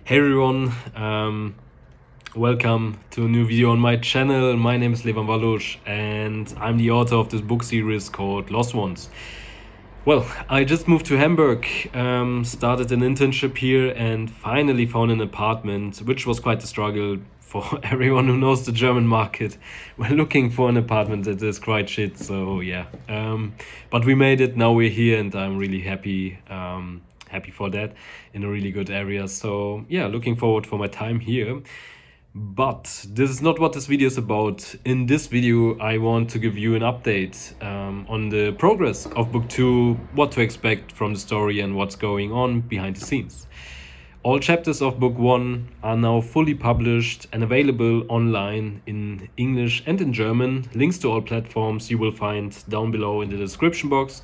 Hey everyone, welcome to a new video on my channel. My name is Levan Valush and I'm the author of this book series called Lost Ones. Well, I just moved to Hamburg, started an internship here and finally found an apartment, which was quite a struggle for everyone who knows the German market. We're looking for an apartment that is quite shit, so yeah. But we made it, now we're here and I'm really happy for that, in a really good area. So yeah, looking forward for my time here. But this is not what this video is about. In this video, I want to give you an update on the progress of book 2, what to expect from the story and what's going on behind the scenes. All chapters of book 1 are now fully published and available online in English and in German. Links to all platforms you will find down below in the description box.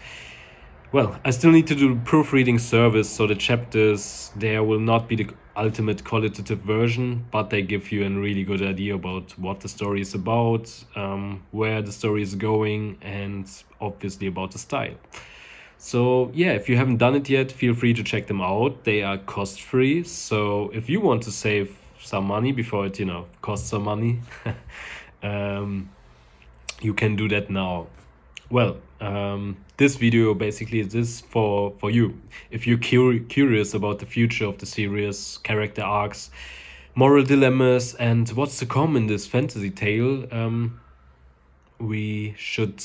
Well, I still need to do proofreading service, so the chapters there will not be the ultimate qualitative version, but they give you a really good idea about what the story is about, where the story is going, and obviously about the style. So yeah, if you haven't done it yet, feel free to check them out. They are cost-free, so if you want to save some money before it, costs some money, you can do that now. Well, this video basically is this for you. If you're curious about the future of the series, character arcs, moral dilemmas, and what's to come in this fantasy tale, we should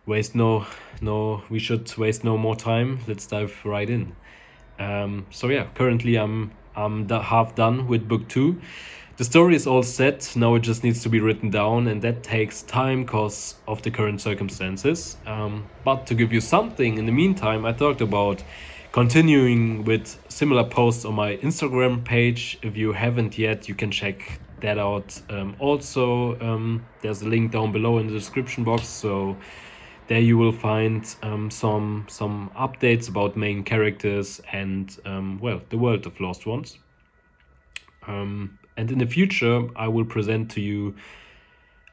waste no more time. Let's dive right in. So yeah, currently I'm half done with book 2. The story is all set, now it just needs to be written down, and that takes time because of the current circumstances. But to give you something in the meantime, I thought about continuing with similar posts on my Instagram page. If you haven't yet, you can check that out. Also, there's a link down below in the description box, so there you will find some updates about main characters and the world of Lost Ones. And in the future, I will present to you,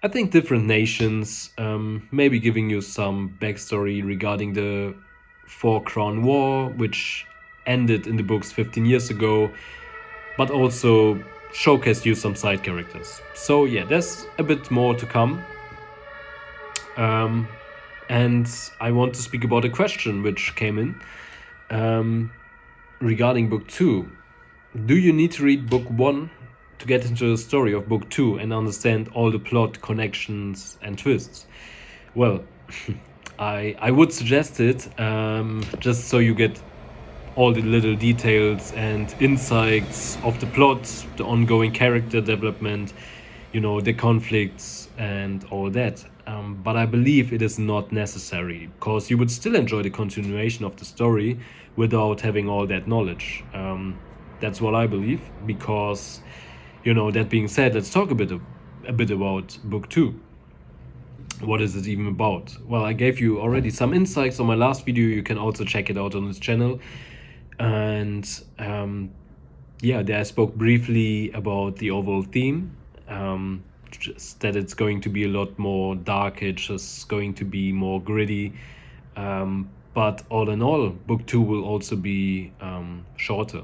I think, different nations, maybe giving you some backstory regarding the Four Crown War, which ended in the books 15 years ago, but also showcase you some side characters. So yeah, there's a bit more to come. And I want to speak about a question which came in regarding book 2. Do you need to read book 1 to get into the story of book 2 and understand all the plot connections and twists? Well, I would suggest it, just so you get all the little details and insights of the plot, the ongoing character development, the conflicts and all that. But I believe it is not necessary, because you would still enjoy the continuation of the story without having all that knowledge. That's what I believe, because, that being said, let's talk a bit about book 2. What is it even about? Well, I gave you already some insights on my last video. You can also check it out on this channel. And there I spoke briefly about the overall theme. Just that it's going to be a lot more dark, it's just going to be more gritty. But all in all, book 2 will also be shorter.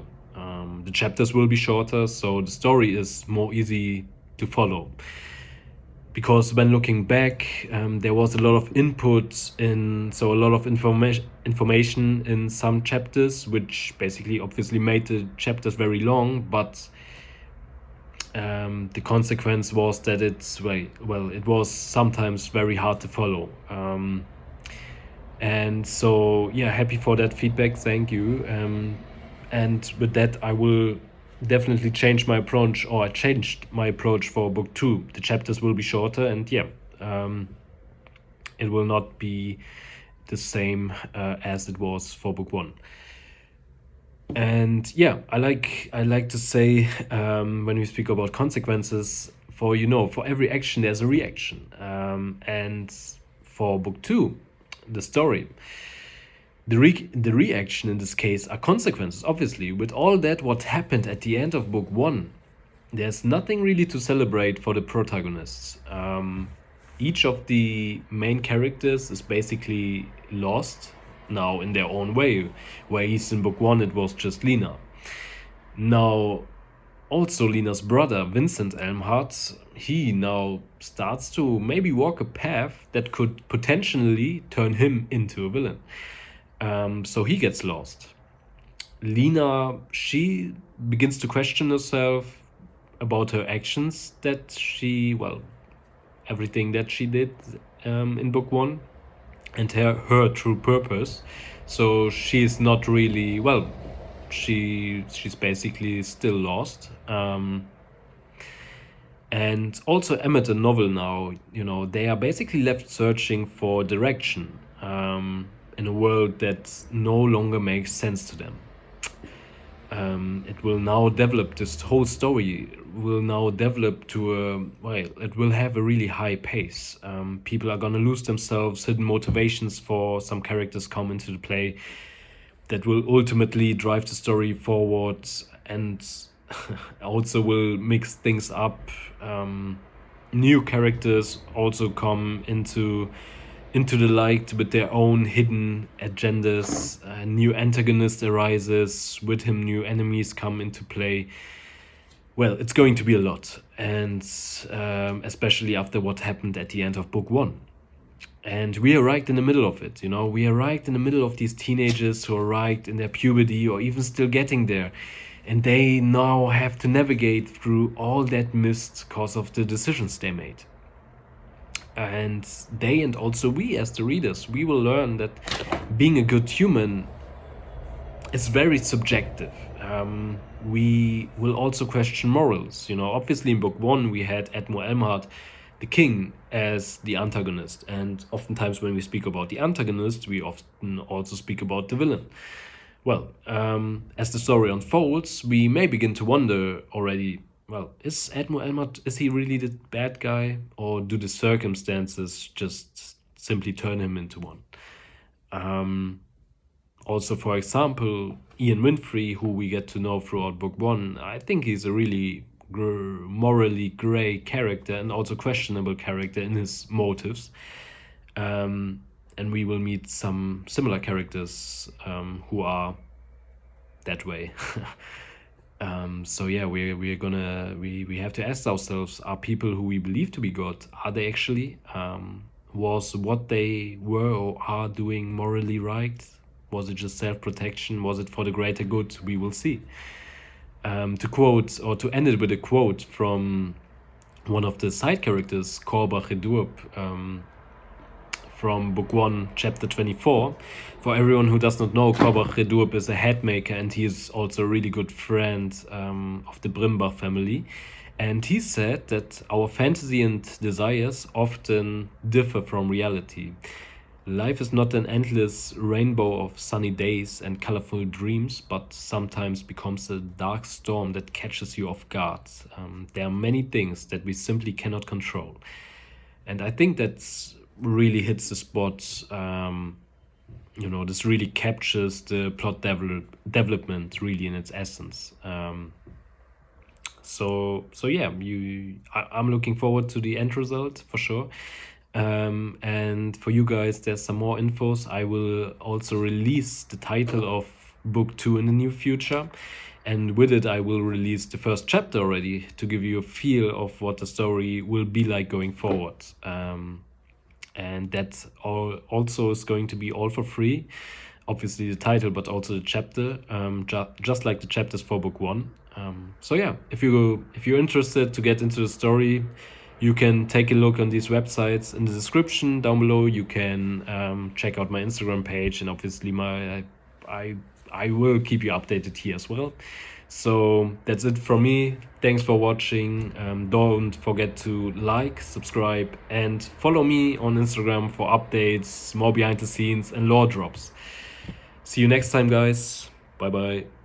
The chapters will be shorter, so the story is more easy to follow. Because when looking back, there was a lot of input a lot of information in some chapters, which basically obviously made the chapters very long, but the consequence was that it was sometimes very hard to follow. And so yeah, happy for that feedback, thank you. And with that, I will definitely change my approach, or I changed my approach for book 2. The chapters will be shorter, and yeah, it will not be the same as it was for book 1. And yeah, I like to say, when we speak about consequences, for every action there's a reaction. And for book 2, the story, the reaction in this case are consequences, obviously. With all that what happened at the end of book 1, there's nothing really to celebrate for the protagonists. Each of the main characters is basically lost now in their own way. Whereas in book 1 it was just Lena. Now, also Lena's brother, Vincent Elmhart, he now starts to maybe walk a path that could potentially turn him into a villain. So he gets lost. Lena, she begins to question herself about her actions that she, well, everything that she did in book one, and her true purpose. So she's not really, well, she's basically still lost. And also Emmett and Novel now, they are basically left searching for direction in a world that no longer makes sense to them. It will now develop, this whole story will now develop to it will have a really high pace. People are gonna lose themselves, hidden motivations for some characters come into the play that will ultimately drive the story forward, and also will mix things up. New characters also come into the light with their own hidden agendas. A new antagonist arises, with him new enemies come into play. Well, it's going to be a lot, and especially after what happened at the end of book one. And we are right in the middle of it, we are right in the middle of these teenagers who are right in their puberty or even still getting there. And they now have to navigate through all that mist because of the decisions they made. And they, and also we as the readers, we will learn that being a good human is very subjective. We will also question morals. Obviously in book one we had Admiral Elmhart, the king, as the antagonist. And oftentimes when we speak about the antagonist, we often also speak about the villain. Well, as the story unfolds, we may begin to wonder already, well, is Admiral Elmhart, is he really the bad guy? Or do the circumstances just simply turn him into one? Also, for example, Ian Winfrey, who we get to know throughout book one, I think he's a really morally grey character and also questionable character in his motives. And we will meet some similar characters who are that way. So yeah, we have to ask ourselves: are people who we believe to be God, are they actually? Was what they were or are doing morally right? Was it just self-protection? Was it for the greater good? We will see. To quote, or to end it with a quote from one of the side characters, Korba Redurb, from book 1, chapter 24. For everyone who does not know, Korbach Redurb is a hat maker, and he is also a really good friend of the Brimbach family. And he said that our fantasy and desires often differ from reality. Life is not an endless rainbow of sunny days and colorful dreams, but sometimes becomes a dark storm that catches you off guard. There are many things that we simply cannot control. And I think that's really hits the spot. This really captures the plot development really in its essence. So yeah, I'm looking forward to the end result for sure. And for you guys, there's some more infos. I will also release the title of book 2 in the near future, and with it I will release the first chapter already to give you a feel of what the story will be like going forward. And that also is going to be all for free. Obviously the title, but also the chapter, just like the chapters for book 1. So yeah, if you're interested to get into the story, you can take a look on these websites in the description down below. You can check out my Instagram page, and obviously I will keep you updated here as well. So that's it from me. Thanks for watching. Don't forget to like, subscribe, and follow me on Instagram for updates, more behind the scenes, and lore drops. See you next time, guys. Bye bye.